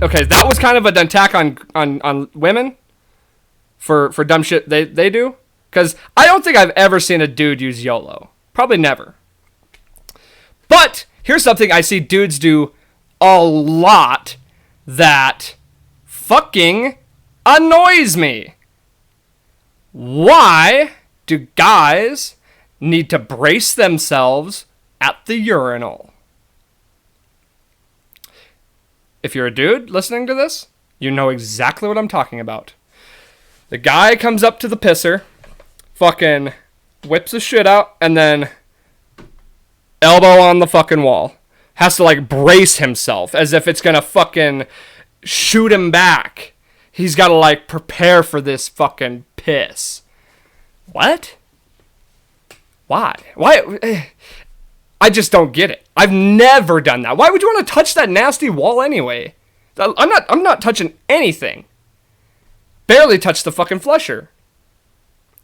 okay, that was kind of an attack on women for dumb shit they do. Because I don't think I've ever seen a dude use YOLO. Probably never. But here's something I see dudes do a lot that fucking annoys me. Why do guys need to brace themselves at the urinal? If you're a dude listening to this, you know exactly what I'm talking about. The guy comes up to the pisser, fucking whips his shit out, and then elbow on the fucking wall. Has to like brace himself as if it's gonna fucking shoot him back. He's gotta like prepare for this fucking piss. What? Why? I just don't get it. I've never done that. Why would you want to touch that nasty wall anyway? I'm not touching anything. Barely touch the fucking flusher.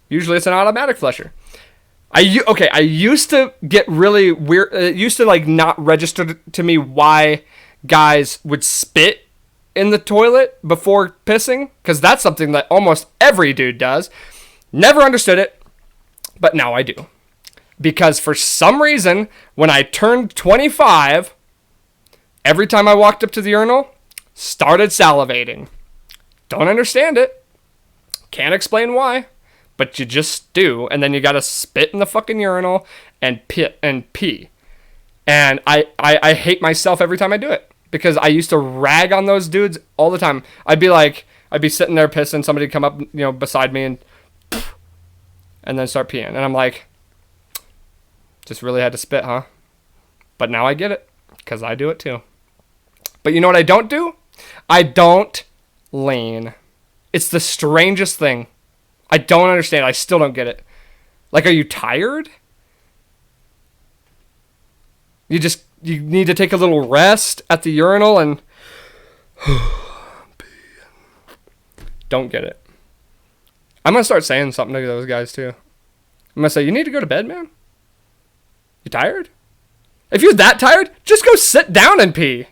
Usually it's an automatic flusher. I used to get really weird. It used to like not register to me why guys would spit in the toilet before pissing, because that's something that almost every dude does. Never understood it, but now I do. Because for some reason, when I turned 25, every time I walked up to the urinal, started salivating. Don't understand it. Can't explain why. But you just do. And then you gotta spit in the fucking urinal and pee. And I hate myself every time I do it. Because I used to rag on those dudes all the time. I'd be sitting there pissing, somebody'd come up, beside me and then start peeing. And I'm like, just really had to spit, huh? But now I get it, because I do it too. But you know what I don't do? I don't lean. It's the strangest thing. I don't understand. I still don't get it. Like, are you tired? You need to take a little rest at the urinal and don't get it. I'm going to start saying something to those guys too. I'm going to say, you need to go to bed, man. You tired? If you're that tired, just go sit down and pee.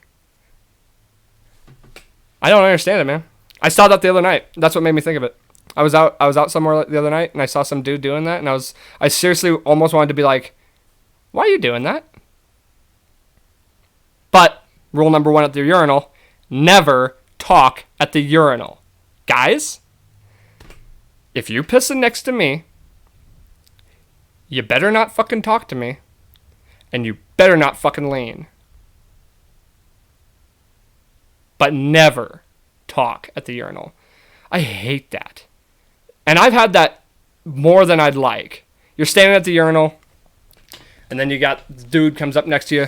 I don't understand it, man. I saw that the other night. That's what made me think of it. I was out somewhere the other night and I saw some dude doing that, and I seriously almost wanted to be like, why are you doing that? But rule number 1 at the urinal, never talk at the urinal. Guys, if you're pissing next to me, you better not fucking talk to me. And you better not fucking lean. But never talk at the urinal. I hate that. And I've had that more than I'd like. You're standing at the urinal, and then you got the dude comes up next to you.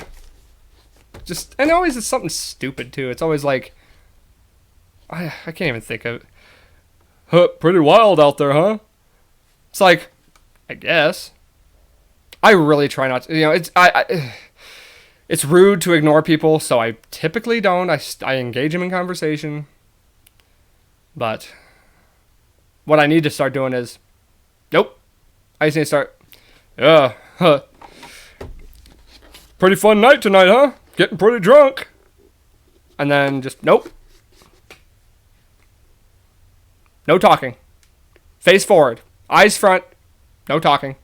And always it's something stupid too. It's always like, I can't even think of it. Huh, pretty wild out there, huh? It's like, I guess. I really try not to, it's rude to ignore people, so I typically don't. I engage them in conversation. But what I need to start doing is, nope. I just need to start, pretty fun night tonight, huh? Getting pretty drunk. And then just, nope. No talking. Face forward. Eyes front. No talking.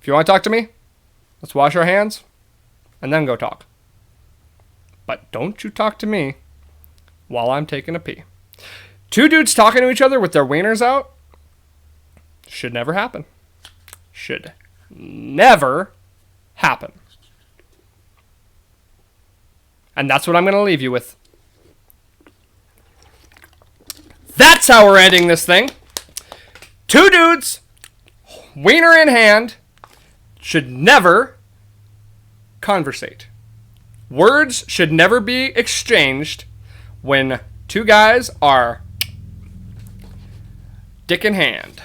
If you want to talk to me, let's wash our hands and then go talk. But don't you talk to me while I'm taking a pee. 2 dudes talking to each other with their wieners out should never happen. Should never happen. And that's what I'm going to leave you with. That's how we're ending this thing. 2 dudes, wiener in hand, should never conversate. Words should never be exchanged when 2 guys are dick in hand.